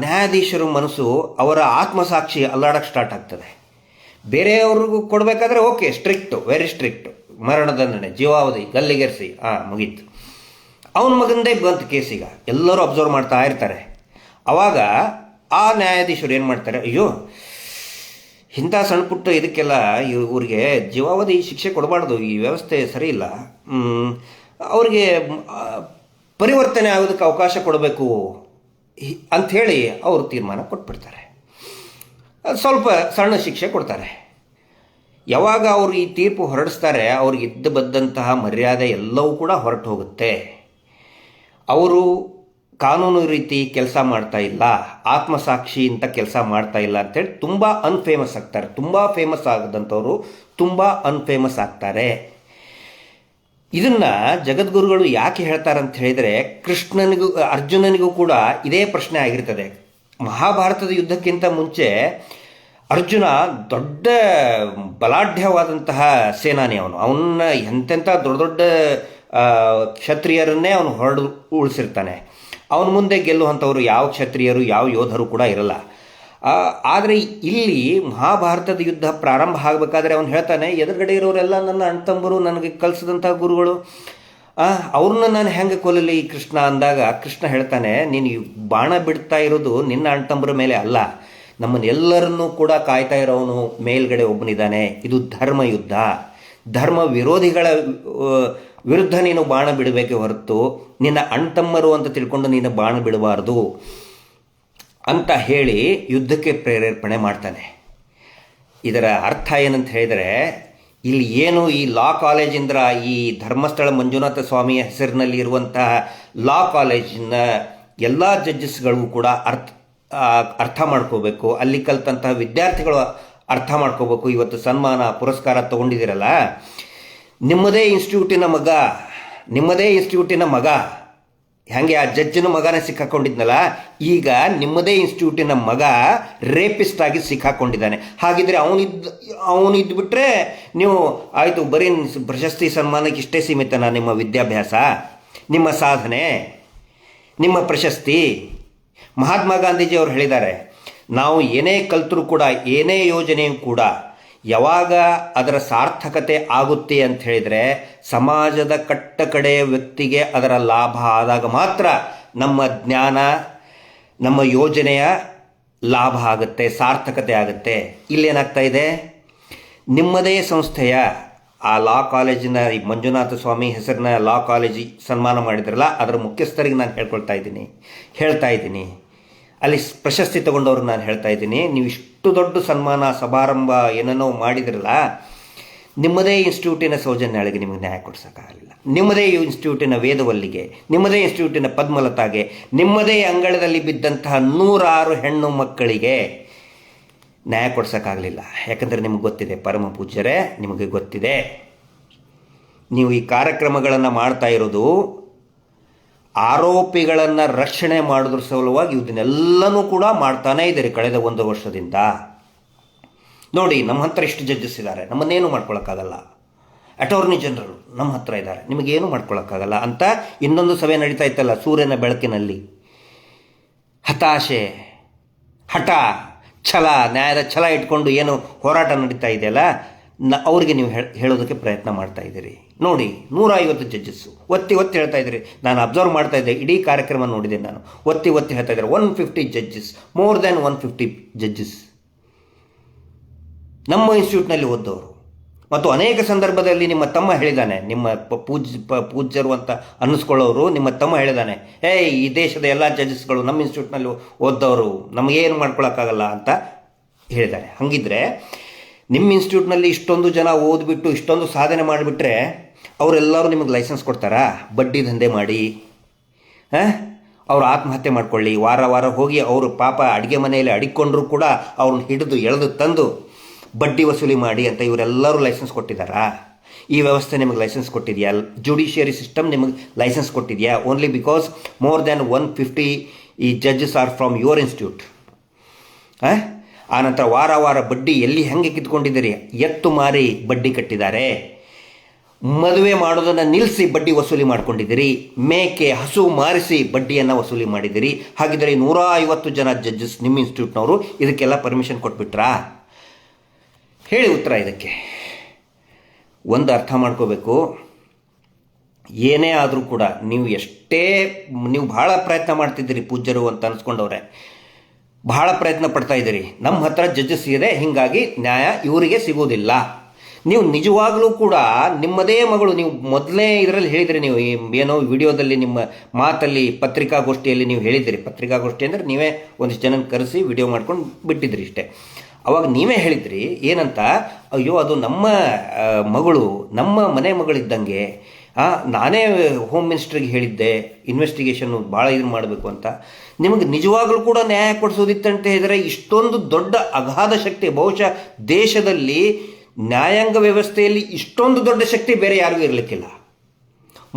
ನ್ಯಾಯಾಧೀಶರ ಮನಸ್ಸು, ಅವರ ಆತ್ಮಸಾಕ್ಷಿ ಅಲ್ಲಾಡಕ್ಕೆ ಸ್ಟಾರ್ಟ್ ಆಗ್ತದೆ. ಬೇರೆಯವ್ರಿಗೂ ಕೊಡಬೇಕಾದ್ರೆ ಓಕೆ, ಸ್ಟ್ರಿಕ್ಟು, ವೆರಿ ಸ್ಟ್ರಿಕ್ಟು, ಮರಣದಂಡನೆ, ಜೀವಾವಧಿ, ಗಲ್ಲಿಗೇರಿಸಿ, ಮುಗೀತು. ಅವನ ಮಗಂದೇ ಬಂತು ಕೇಸೀಗ, ಎಲ್ಲರೂ ಅಬ್ಸರ್ವ್ ಮಾಡ್ತಾ ಇರ್ತಾರೆ. ಅವಾಗ ಆ ನ್ಯಾಯಾಧೀಶರು ಏನು ಮಾಡ್ತಾರೆ, ಅಯ್ಯೋ ಇಂಥ ಸಣ್ಣ ಪುಟ್ಟ ಇದಕ್ಕೆಲ್ಲ ಇವ್ರಿಗೆ ಜೀವಾವಧಿ ಶಿಕ್ಷೆ ಕೊಡಬಾರ್ದು, ಈ ವ್ಯವಸ್ಥೆ ಸರಿ ಇಲ್ಲ, ಅವ್ರಿಗೆ ಪರಿವರ್ತನೆ ಆಗೋದಕ್ಕೆ ಅವಕಾಶ ಕೊಡಬೇಕು ಅಂಥೇಳಿ ಅವರು ತೀರ್ಮಾನ ಕೊಟ್ಬಿಡ್ತಾರೆ. ಸ್ವಲ್ಪ ಸಣ್ಣ ಶಿಕ್ಷೆ ಕೊಡ್ತಾರೆ. ಯಾವಾಗ ಅವರು ಈ ತೀರ್ಪು ಹೊರಡಿಸ್ತಾರೆ, ಅವ್ರಿಗೆ ಇದ್ದು ಬಂದಂತಹ ಮರ್ಯಾದೆ ಎಲ್ಲವೂ ಕೂಡ ಹೊರಟು ಹೋಗುತ್ತೆ. ಅವರು ಕಾನೂನು ರೀತಿ ಕೆಲಸ ಮಾಡ್ತಾ ಇಲ್ಲ, ಆತ್ಮಸಾಕ್ಷಿ ಅಂತ ಕೆಲಸ ಮಾಡ್ತಾ ಇಲ್ಲ ಅಂತೇಳಿ ತುಂಬ ಅನ್ಫೇಮಸ್ ಆಗ್ತಾರೆ. ತುಂಬ ಫೇಮಸ್ ಆಗದಂಥವ್ರು ತುಂಬ ಅನ್ಫೇಮಸ್ ಆಗ್ತಾರೆ. ಇದನ್ನು ಜಗದ್ಗುರುಗಳು ಯಾಕೆ ಹೇಳ್ತಾರೆ ಅಂತ ಹೇಳಿದರೆ, ಅರ್ಜುನನಿಗೂ ಕೂಡ ಇದೇ ಪ್ರಶ್ನೆ ಆಗಿರ್ತದೆ. ಮಹಾಭಾರತದ ಯುದ್ಧಕ್ಕಿಂತ ಮುಂಚೆ ಅರ್ಜುನ ದೊಡ್ಡ ಬಲಾಢ್ಯವಾದಂತಹ ಸೇನಾನಿ. ಅವನ್ನ ಎಂತೆಂಥ ದೊಡ್ಡ ದೊಡ್ಡ ಕ್ಷತ್ರಿಯರನ್ನೇ ಅವನು ಉಳಿಸಿರ್ತಾನೆ. ಅವನ ಮುಂದೆ ಗೆಲ್ಲುವಂಥವ್ರು ಯಾವ ಕ್ಷತ್ರಿಯರು, ಯಾವ ಯೋಧರು ಕೂಡ ಇರಲ್ಲ. ಆದರೆ ಇಲ್ಲಿ ಮಹಾಭಾರತದ ಯುದ್ಧ ಪ್ರಾರಂಭ ಆಗಬೇಕಾದ್ರೆ ಅವನು ಹೇಳ್ತಾನೆ, ಎದುರುಗಡೆ ಇರೋರೆಲ್ಲ ನನ್ನ ಅಣ್ತಂಬರು, ನನಗೆ ಕಲಿಸಿದಂಥ ಗುರುಗಳು, ಅವ್ರನ್ನ ನಾನು ಹೆಂಗೆ ಕೊಲ್ಲಲಿ ಕೃಷ್ಣ ಅಂದಾಗ ಕೃಷ್ಣ ಹೇಳ್ತಾನೆ, ನೀನು ಬಾಣ ಬಿಡ್ತಾ ಇರೋದು ನಿನ್ನ ಅಣ್ತಂಬರ ಮೇಲೆ ಅಲ್ಲ, ನಮ್ಮನ್ನೆಲ್ಲರನ್ನೂ ಕೂಡ ಕಾಯ್ತಾ ಇರೋವನು ಮೇಲ್ಗಡೆ ಒಬ್ಬನಿದ್ದಾನೆ. ಇದು ಧರ್ಮ ಯುದ್ಧ, ಧರ್ಮ ವಿರೋಧಿಗಳ ವಿರುದ್ಧ ನೀನು ಬಾಣ ಬಿಡಬೇಕೆ ಹೊರತು ನಿನ್ನ ಅಣ್ತಮ್ಮರು ಅಂತ ತಿಳ್ಕೊಂಡು ನೀನು ಬಾಣ ಬಿಡಬಾರ್ದು ಅಂತ ಹೇಳಿ ಯುದ್ಧಕ್ಕೆ ಪ್ರೇರೇಪಣೆ ಮಾಡ್ತಾನೆ. ಇದರ ಅರ್ಥ ಏನಂತ ಹೇಳಿದರೆ, ಇಲ್ಲಿ ಏನು ಈ ಲಾ ಕಾಲೇಜಿಂದ ಈ ಧರ್ಮಸ್ಥಳ ಮಂಜುನಾಥ ಸ್ವಾಮಿಯ ಹೆಸರಿನಲ್ಲಿ ಇರುವಂತಹ ಲಾ ಕಾಲೇಜಿನ ಎಲ್ಲ ಜಡ್ಜಸ್ಗಳಿಗೂ ಕೂಡ ಅರ್ಥ ಮಾಡ್ಕೋಬೇಕು. ಅಲ್ಲಿ ಕಲಿತಂತಹ ವಿದ್ಯಾರ್ಥಿಗಳು ಅರ್ಥ ಮಾಡ್ಕೋಬೇಕು. ಇವತ್ತು ಸನ್ಮಾನ ಪುರಸ್ಕಾರ ತೊಗೊಂಡಿದ್ದೀರಲ್ಲ, ನಿಮ್ಮದೇ ಇನ್ಸ್ಟಿಟ್ಯೂಟಿನ ಮಗ ಹಾಗೆ ಆ ಜಡ್ಜಿನ ಮಗನೇ ಸಿಕ್ಕಾಕೊಂಡಿದ್ನಲ್ಲ, ಈಗ ನಿಮ್ಮದೇ ಇನ್ಸ್ಟಿಟ್ಯೂಟಿನ ಮಗ ರೇಪಿಸ್ಟ್ ಆಗಿ ಸಿಕ್ಕಾಕೊಂಡಿದ್ದಾನೆ. ಹಾಗಿದ್ರೆ ಅವನಿದ್ಬಿಟ್ರೆ ನೀವು ಆಯಿತು, ಬರೀ ಪ್ರಶಸ್ತಿ ಸನ್ಮಾನಕ್ಕೆ ಇಷ್ಟೇ ಸೀಮಿತನಾ ನಿಮ್ಮ ವಿದ್ಯಾಭ್ಯಾಸ, ನಿಮ್ಮ ಸಾಧನೆ, ನಿಮ್ಮ ಪ್ರಶಸ್ತಿ? ಮಹಾತ್ಮ ಗಾಂಧೀಜಿ ಅವರು ಹೇಳಿದ್ದಾರೆ, ನಾವು ಏನೇ ಕಲ್ತರೂ ಕೂಡ, ಏನೇ ಯೋಜನೆಯೂ ಕೂಡ ಯಾವಾಗ ಅದರ ಸಾರ್ಥಕತೆ ಆಗುತ್ತೆ ಅಂತ ಹೇಳಿದರೆ, ಸಮಾಜದ ಕಡೆಯ ವ್ಯಕ್ತಿಗೆ ಅದರ ಲಾಭ ಆದಾಗ ಮಾತ್ರ ನಮ್ಮ ಜ್ಞಾನ, ನಮ್ಮ ಯೋಜನೆಯ ಲಾಭ ಆಗುತ್ತೆ, ಸಾರ್ಥಕತೆ ಆಗುತ್ತೆ. ಇಲ್ಲೇನಾಗ್ತಾ ಇದೆ, ನಿಮ್ಮದೇ ಸಂಸ್ಥೆಯ ಆ ಲಾ ಕಾಲೇಜಿನ ಮಂಜುನಾಥ ಸ್ವಾಮಿ ಹೆಸರಿನ ಲಾ ಕಾಲೇಜಿ ಸನ್ಮಾನ ಮಾಡಿದ್ರಲ್ಲ, ಅದರ ಮುಖ್ಯಸ್ಥರಿಗೆ ನಾನು ಹೇಳ್ತಾ ಇದ್ದೀನಿ, ಅಲ್ಲಿ ಪ್ರಶಸ್ತಿ ತಗೊಂಡವ್ರಿಗೆ ನಾನು ಹೇಳ್ತಾ ಇದ್ದೀನಿ, ನೀವು ಇಷ್ಟು ದೊಡ್ಡ ಸನ್ಮಾನ ಸಮಾರಂಭ ಏನೇನೋ ಮಾಡಿದ್ರಲ್ಲ, ನಿಮ್ಮದೇ ಇನ್ಸ್ಟಿಟ್ಯೂಟಿನ ಸೌಜನ್ಯಗಳಿಗೆ ನಿಮಗೆ ನ್ಯಾಯ ಕೊಡ್ಸೋಕ್ಕಾಗಲಿಲ್ಲ. ನಿಮ್ಮದೇ ಇನ್ಸ್ಟಿಟ್ಯೂಟಿನ ವೇದವಲ್ಲಿಗೆ, ನಿಮ್ಮದೇ ಇನ್ಸ್ಟಿಟ್ಯೂಟಿನ ಪದ್ಮಲತಾಗೆ, ನಿಮ್ಮದೇ ಅಂಗಳದಲ್ಲಿ ಬಿದ್ದಂತಹ 106 ಹೆಣ್ಣು ಮಕ್ಕಳಿಗೆ ನ್ಯಾಯ ಕೊಡ್ಸೋಕ್ಕಾಗಲಿಲ್ಲ. ಯಾಕಂದರೆ ನಿಮಗೆ ಗೊತ್ತಿದೆ, ಪರಮ ಪೂಜ್ಯರೇ, ನಿಮಗೆ ಗೊತ್ತಿದೆ, ನೀವು ಈ ಕಾರ್ಯಕ್ರಮಗಳನ್ನು ಮಾಡ್ತಾ ಇರೋದು ಆರೋಪಿಗಳನ್ನು ರಕ್ಷಣೆ ಮಾಡೋದ್ರ ಸಲುವಾಗಿ ಇದನ್ನೆಲ್ಲನೂ ಕೂಡ ಮಾಡ್ತಾನೇ ಇದ್ದೀರಿ ಕಳೆದ 1 ವರ್ಷದಿಂದ. ನೋಡಿ, ನಮ್ಮ ಹತ್ರ ಇಷ್ಟು ಜಡ್ಜಸ್ ಇದ್ದಾರೆ, ನಮ್ಮನ್ನೇನು ಮಾಡ್ಕೊಳಕ್ಕಾಗಲ್ಲ. ಅಟಾರ್ನಿ ಜನರಲ್ ನಮ್ಮ ಹತ್ರ ಇದ್ದಾರೆ, ನಿಮಗೇನು ಮಾಡ್ಕೊಳಕ್ಕಾಗಲ್ಲ ಅಂತ ಇನ್ನೊಂದು ಸಭೆ ನಡೀತಾ ಇತ್ತಲ್ಲ ಸೂರ್ಯನ ಬೆಳಕಿನಲ್ಲಿ. ಹತಾಶೆ, ಹಠ, ಛಲ, ನ್ಯಾಯದ ಛಲ ಇಟ್ಕೊಂಡು ಏನು ಹೋರಾಟ ನಡೀತಾ ಇದೆಯಲ್ಲ, ಅವ್ರಿಗೆ ನೀವು ಹೇಳೋದಕ್ಕೆ ಪ್ರಯತ್ನ ಮಾಡ್ತಾ ಇದ್ದೀರಿ. ನೋಡಿ, 150 ಜಡ್ಜಸ್ಸು ಒತ್ತಿ ಹೇಳ್ತಾ ಇದ್ದೀರಿ. ನಾನು ಅಬ್ಸರ್ವ್ ಮಾಡ್ತಾ ಇದ್ದೆ, ಇಡೀ ಕಾರ್ಯಕ್ರಮ ನೋಡಿದೆ ನಾನು. ಒತ್ತಿ ಹೇಳ್ತಾ ಇದ್ದಾರೆ 150 ಜಡ್ಜಸ್, ಮೋರ್ ದ್ಯಾನ್ 150 ಜಡ್ಜಸ್ ನಮ್ಮ ಇನ್ಸ್ಟಿಟ್ಯೂಟ್ನಲ್ಲಿ ಓದ್ದವರು. ಮತ್ತು ಅನೇಕ ಸಂದರ್ಭದಲ್ಲಿ ನಿಮ್ಮ ತಮ್ಮ ಹೇಳಿದ್ದಾನೆ, ನಿಮ್ಮ ಪೂಜ್ಯರು ಅಂತ ಅನ್ನಿಸ್ಕೊಳ್ಳೋರು ನಿಮ್ಮ ತಮ್ಮ ಹೇಳಿದ್ದಾನೆ, ಈ ದೇಶದ ಎಲ್ಲ ಜಡ್ಜಸ್ಗಳು ನಮ್ಮ ಇನ್ಸ್ಟಿಟ್ಯೂಟ್ನಲ್ಲಿ ಓದ್ದವರು, ನಮಗೇನು ಮಾಡ್ಕೊಳಕ್ಕಾಗಲ್ಲ ಅಂತ ಹೇಳಿದ್ದಾರೆ. ಹಾಗಿದ್ರೆ ನಿಮ್ಮ ಇನ್ಸ್ಟಿಟ್ಯೂಟ್ನಲ್ಲಿ ಇಷ್ಟೊಂದು ಜನ ಓದ್ಬಿಟ್ಟು ಇಷ್ಟೊಂದು ಸಾಧನೆ ಮಾಡಿಬಿಟ್ರೆ ಅವರೆಲ್ಲರೂ ನಿಮಗೆ ಲೈಸೆನ್ಸ್ ಕೊಡ್ತಾರಾ? ಬಡ್ಡಿ ದಂಧೆ ಮಾಡಿ ಅವರು ಆತ್ಮಹತ್ಯೆ ಮಾಡ್ಕೊಳ್ಳಿ, ವಾರ ಹೋಗಿ ಅವರು ಪಾಪ ಅಡುಗೆ ಮನೆಯಲ್ಲಿ ಅಡಿಕೊಂಡ್ರೂ ಕೂಡ ಅವ್ರನ್ನ ಹಿಡಿದು ಎಳೆದು ತಂದು ಬಡ್ಡಿ ವಸೂಲಿ ಮಾಡಿ ಅಂತ ಇವರೆಲ್ಲರೂ ಲೈಸೆನ್ಸ್ ಕೊಟ್ಟಿದ್ದಾರಾ? ಈ ವ್ಯವಸ್ಥೆ ನಿಮಗೆ ಲೈಸೆನ್ಸ್ ಕೊಟ್ಟಿದೆಯಾ? ಜುಡಿಷಿಯರಿ ಸಿಸ್ಟಮ್ ನಿಮಗೆ ಲೈಸೆನ್ಸ್ ಕೊಟ್ಟಿದೆಯಾ? ಓನ್ಲಿ ಬಿಕಾಸ್ ಮೋರ್ ದ್ಯಾನ್ 150 ಈ judges are from your institute. ಆನಂತರ ವಾರ ಬಡ್ಡಿ ಎಲ್ಲಿ ಹೆಂಗೆ ಕಿತ್ಕೊಂಡಿದ್ದೀರಿ? ಎತ್ತು ಮಾರಿ ಬಡ್ಡಿ ಕಟ್ಟಿದ್ದಾರೆ, ಮದುವೆ ಮಾಡೋದನ್ನು ನಿಲ್ಲಿಸಿ ಬಡ್ಡಿ ವಸೂಲಿ ಮಾಡ್ಕೊಂಡಿದ್ದೀರಿ, ಮೇಕೆ ಹಸು ಮಾರಿಸಿ ಬಡ್ಡಿಯನ್ನು ವಸೂಲಿ ಮಾಡಿದ್ದೀರಿ. ಹಾಗಿದ್ದರೆ 150 ಜನ ಜಡ್ಜಸ್ ನಿಮ್ಮ ಇನ್ಸ್ಟಿಟ್ಯೂಟ್ನವರು ಇದಕ್ಕೆಲ್ಲ ಪರ್ಮಿಷನ್ ಕೊಟ್ಬಿಟ್ರಾ? ಹೇಳಿ ಉತ್ತರ ಇದಕ್ಕೆ. ಒಂದು ಅರ್ಥ ಮಾಡ್ಕೋಬೇಕು, ಏನೇ ಆದರೂ ಕೂಡ ನೀವು ಭಾಳ ಪ್ರಯತ್ನ ಮಾಡ್ತಿದ್ದೀರಿ ಪೂಜ್ಯರು ಅಂತ ಅನಿಸ್ಕೊಂಡವ್ರೆ, ಬಹಳ ಪ್ರಯತ್ನ ಪಡ್ತಾ ಇದ್ದೀರಿ. ನಮ್ಮ ಹತ್ರ ಜಡ್ಜಸ್ ಇದೆ, ಹೀಗಾಗಿ ನ್ಯಾಯ ಇವರಿಗೆ ಸಿಗೋದಿಲ್ಲ. ನೀವು ನಿಜವಾಗಲೂ ಕೂಡ ನಿಮ್ಮದೇ ಮಗಳು, ನೀವು ಮೊದಲೇ ಇದರಲ್ಲಿ ಹೇಳಿದಿರಿ, ನೀವು ಏನೋ ವಿಡಿಯೋದಲ್ಲಿ ನಿಮ್ಮ ಮಾತಲ್ಲಿ ಪತ್ರಿಕಾಗೋಷ್ಠಿಯಲ್ಲಿ ನೀವು ಹೇಳಿದಿರಿ. ಪತ್ರಿಕಾಗೋಷ್ಠಿ ಅಂದರೆ ನೀವೇ ಒಂದಿಷ್ಟು ಜನ ಕರೆಸಿ ವಿಡಿಯೋ ಮಾಡ್ಕೊಂಡು ಬಿಟ್ಟಿದ್ರಿ ಇಷ್ಟೇ. ಅವಾಗ ನೀವೇ ಹೇಳಿದ್ರಿ ಏನಂತ, ಅಯ್ಯೋ ಅದು ನಮ್ಮ ಮಗಳು, ನಮ್ಮ ಮನೆ ಮಗಳಿದ್ದಂಗೆ, ನಾನೇ ಹೋಮ್ ಮಿನಿಸ್ಟ್ರಿಗೆ ಹೇಳಿದ್ದೆ ಇನ್ವೆಸ್ಟಿಗೇಷನ್ನು ಭಾಳ ಇದು ಮಾಡಬೇಕು ಅಂತ. ನಿಮಗೆ ನಿಜವಾಗಲೂ ಕೂಡ ನ್ಯಾಯ ಕೊಡಿಸೋದಿತ್ತಂತ ಹೇಳಿದರೆ ಇಷ್ಟೊಂದು ದೊಡ್ಡ ಅಗಾಧ ಶಕ್ತಿ, ಬಹುಶಃ ದೇಶದಲ್ಲಿ ನ್ಯಾಯಾಂಗ ವ್ಯವಸ್ಥೆಯಲ್ಲಿ ಇಷ್ಟೊಂದು ದೊಡ್ಡ ಶಕ್ತಿ ಬೇರೆ ಯಾರಿಗೂ ಇರಲಿಕ್ಕಿಲ್ಲ.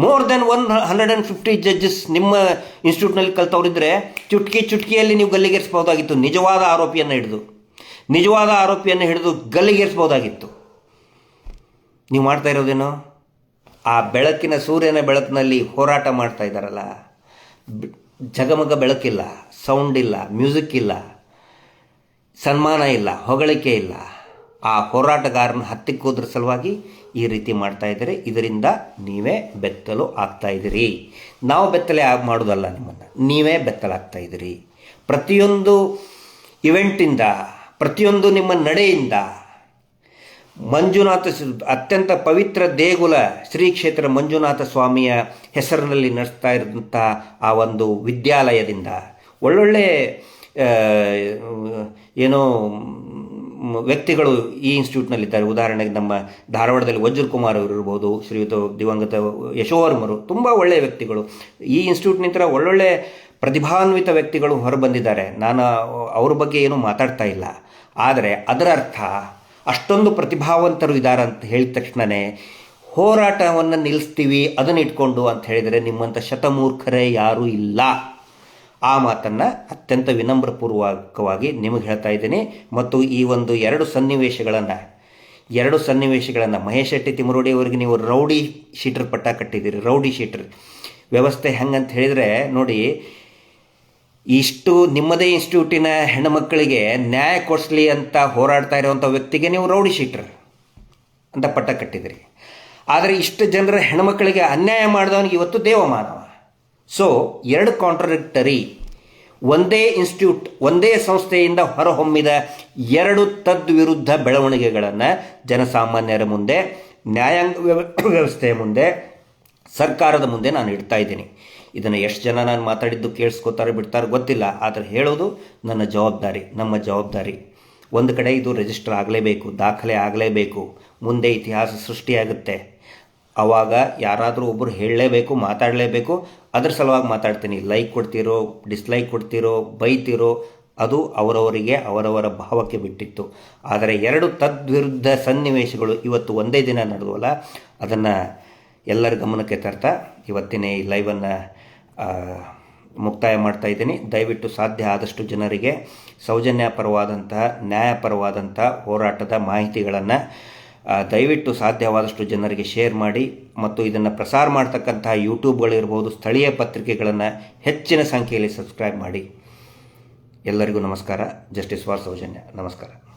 ಮೋರ್ ದೆನ್ 150 ಜಡ್ಜಸ್ ನಿಮ್ಮ ಇನ್ಸ್ಟಿಟ್ಯೂಟ್ನಲ್ಲಿ ಕಲ್ತವ್ರಿದ್ರೆ ಚುಟ್ಕಿಯಲ್ಲಿ ನೀವು ಗಲ್ಲಿಗೇರಿಸ್ಬೋದಾಗಿತ್ತು. ನಿಜವಾದ ಆರೋಪಿಯನ್ನು ಹಿಡಿದು ಗಲ್ಲಿಗೇರಿಸ್ಬೋದಾಗಿತ್ತು. ನೀವು ಮಾಡ್ತಾ ಇರೋದೇನು? ಆ ಬೆಳಕಿನ ಸೂರ್ಯನ ಬೆಳಕಿನಲ್ಲಿ ಹೋರಾಟ ಮಾಡ್ತಾ ಇದ್ದಾರಲ್ಲ, ಜಗಮಗ ಬೆಳಕಿಲ್ಲ, ಸೌಂಡ್ ಇಲ್ಲ, ಮ್ಯೂಸಿಕ್ ಇಲ್ಲ, ಸನ್ಮಾನ ಇಲ್ಲ, ಹೊಗಳಿಕೆ ಇಲ್ಲ. ಆ ಹೋರಾಟಗಾರನ ಹತ್ತಿಕ್ಕೋದ್ರ ಸಲುವಾಗಿ ಈ ರೀತಿ ಮಾಡ್ತಾ ಇದ್ದಾರೆ. ಇದರಿಂದ ನೀವೇ ಬೆತ್ತಲು ಆಗ್ತಾ ಇದ್ದೀರಿ. ನಾವು ಬೆತ್ತಲೆ ಮಾಡೋದಲ್ಲ, ನಿಮ್ಮನ್ನು ನೀವೇ ಬೆತ್ತಲಾಗ್ತಾ ಇದ್ದೀರಿ. ಪ್ರತಿಯೊಂದು ಇವೆಂಟಿಂದ, ಪ್ರತಿಯೊಂದು ನಿಮ್ಮ ನಡೆಯಿಂದ, ಮಂಜುನಾಥ ಅತ್ಯಂತ ಪವಿತ್ರ ದೇಗುಲ ಶ್ರೀ ಕ್ಷೇತ್ರ ಮಂಜುನಾಥ ಸ್ವಾಮಿಯ ಹೆಸರಿನಲ್ಲಿ ನಡೆಸ್ತಾ ಇರೋಂಥ ಆ ಒಂದು ವಿದ್ಯಾಲಯದಿಂದ ಒಳ್ಳೊಳ್ಳೆ ಏನೋ ವ್ಯಕ್ತಿಗಳು ಈ ಇನ್ಸ್ಟಿಟ್ಯೂಟ್ನಲ್ಲಿದ್ದಾರೆ. ಉದಾಹರಣೆಗೆ ನಮ್ಮ ಧಾರವಾಡದಲ್ಲಿ ವಜ್ರಕುಮಾರ್ ಅವರು ಇರ್ಬೋದು, ಶ್ರೀಯುತ ದಿವಂಗತ ಯಶೋವರ್ಮರು, ತುಂಬ ಒಳ್ಳೆಯ ವ್ಯಕ್ತಿಗಳು. ಈ ಇನ್ಸ್ಟಿಟ್ಯೂಟ್ನಿಂದ ಒಳ್ಳೊಳ್ಳೆ ಪ್ರತಿಭಾನ್ವಿತ ವ್ಯಕ್ತಿಗಳು ಹೊರಬಂದಿದ್ದಾರೆ. ನಾನು ಅವ್ರ ಬಗ್ಗೆ ಏನೂ ಮಾತಾಡ್ತಾ ಇಲ್ಲ. ಆದರೆ ಅದರ ಅರ್ಥ ಅಷ್ಟೊಂದು ಪ್ರತಿಭಾವಂತರು ಇದ್ದಾರೆ ಅಂತ ಹೇಳಿದ ತಕ್ಷಣವೇ ಹೋರಾಟವನ್ನು ನಿಲ್ಲಿಸ್ತೀವಿ ಅದನ್ನು ಇಟ್ಕೊಂಡು ಅಂತ ಹೇಳಿದರೆ ನಿಮ್ಮಂಥ ಶತಮೂರ್ಖರೇ ಯಾರೂ ಇಲ್ಲ. ಆ ಮಾತನ್ನು ಅತ್ಯಂತ ವಿನಮ್ರಪೂರ್ವಕವಾಗಿ ನಿಮಗೆ ಹೇಳ್ತಾ ಇದ್ದೀನಿ. ಮತ್ತು ಈ ಒಂದು ಎರಡು ಸನ್ನಿವೇಶಗಳನ್ನು ಮಹೇಶ್ ಶೆಟ್ಟಿ ತಿಮರೋಡಿ ಅವರಿಗೆ ನೀವು ರೌಡಿ ಶೀಟರ್ ಪಟ್ಟ ಕಟ್ಟಿದ್ದೀರಿ. ರೌಡಿ ಶೀಟರ್ ವ್ಯವಸ್ಥೆ ಹೆಂಗಂತ ಹೇಳಿದರೆ ನೋಡಿ, ಇಷ್ಟು ನಿಮ್ಮದೇ ಇನ್ಸ್ಟಿಟ್ಯೂಟಿನ ಹೆಣ್ಣುಮಕ್ಕಳಿಗೆ ನ್ಯಾಯ ಕೊಡಿಸ್ಲಿ ಅಂತ ಹೋರಾಡ್ತಾ ಇರುವಂಥ ವ್ಯಕ್ತಿಗೆ ನೀವು ರೌಡಿ ಶೀಟರ್ ಅಂತ ಪಟ್ಟ ಕಟ್ಟಿದಿರಿ. ಆದರೆ ಇಷ್ಟು ಜನರ ಹೆಣ್ಮಕ್ಕಳಿಗೆ ಅನ್ಯಾಯ ಮಾಡಿದವನಿಗೆ ಇವತ್ತು ದೇವಮಾನವ. ಸೊ ಎರಡು ಕಾಂಟ್ರಡಿಕ್ಟರಿ, ಒಂದೇ ಇನ್ಸ್ಟಿಟ್ಯೂಟ್, ಒಂದೇ ಸಂಸ್ಥೆಯಿಂದ ಹೊರಹೊಮ್ಮಿದ ಎರಡು ತದ್ವಿರುದ್ಧ ಬೆಳವಣಿಗೆಗಳನ್ನು ಜನಸಾಮಾನ್ಯರ ಮುಂದೆ, ನ್ಯಾಯಾಂಗ ವ್ಯವಸ್ಥೆಯ ಮುಂದೆ, ಸರ್ಕಾರದ ಮುಂದೆ ನಾನು ಇಡ್ತಾ ಇದ್ದೀನಿ. ಇದನ್ನು ಎಷ್ಟು ಜನ ನಾನು ಮಾತಾಡಿದ್ದು ಕೇಳಿಸ್ಕೋತಾರೆ ಬಿಡ್ತಾರೆ ಗೊತ್ತಿಲ್ಲ, ಆದರೆ ಹೇಳೋದು ನನ್ನ ಜವಾಬ್ದಾರಿ, ನಮ್ಮ ಜವಾಬ್ದಾರಿ. ಒಂದು ಕಡೆ ಇದು ರಿಜಿಸ್ಟರ್ ಆಗಲೇಬೇಕು, ದಾಖಲೆ ಆಗಲೇಬೇಕು. ಮುಂದೆ ಇತಿಹಾಸ ಸೃಷ್ಟಿಯಾಗುತ್ತೆ. ಆವಾಗ ಯಾರಾದರೂ ಒಬ್ಬರು ಹೇಳಲೇಬೇಕು, ಮಾತಾಡಲೇಬೇಕು. ಅದ್ರ ಸಲುವಾಗಿ ಮಾತಾಡ್ತೀನಿ. ಲೈಕ್ ಕೊಡ್ತೀರೋ, ಡಿಸ್ಲೈಕ್ ಕೊಡ್ತೀರೋ, ಬೈತೀರೋ, ಅದು ಅವರವರಿಗೆ ಅವರವರ ಭಾವಕ್ಕೆ ಬಿಟ್ಟಿತ್ತು. ಆದರೆ ಎರಡು ತದ್ವಿರುದ್ಧ ಸನ್ನಿವೇಶಗಳು ಇವತ್ತು ಒಂದೇ ದಿನ ನಡೆದವಲ್ಲ, ಅದನ್ನು ಎಲ್ಲರ ಗಮನಕ್ಕೆ ತರ್ತಾ ಇವತ್ತಿನ ಈ ಲೈವನ್ನು ಮುಕ್ತಾಯ ಮಾಡ್ತಾ ಇದ್ದೀನಿ. ದಯವಿಟ್ಟು ಸಾಧ್ಯ ಆದಷ್ಟು ಜನರಿಗೆ ಸೌಜನ್ಯಪರವಾದಂತಹ ನ್ಯಾಯಪರವಾದಂಥ ಹೋರಾಟದ ಮಾಹಿತಿಗಳನ್ನು ದಯವಿಟ್ಟು ಸಾಧ್ಯವಾದಷ್ಟು ಜನರಿಗೆ ಶೇರ್ ಮಾಡಿ ಮತ್ತು ಇದನ್ನು ಪ್ರಸಾರ ಮಾಡ್ತಕ್ಕಂತಹ ಯೂಟ್ಯೂಬ್ಗಳಿರ್ಬೋದು, ಸ್ಥಳೀಯ ಪತ್ರಿಕೆಗಳನ್ನು ಹೆಚ್ಚಿನ ಸಂಖ್ಯೆಯಲ್ಲಿ ಸಬ್ಸ್ಕ್ರೈಬ್ ಮಾಡಿ. ಎಲ್ಲರಿಗೂ ನಮಸ್ಕಾರ. Justice for Sowjanya. ನಮಸ್ಕಾರ.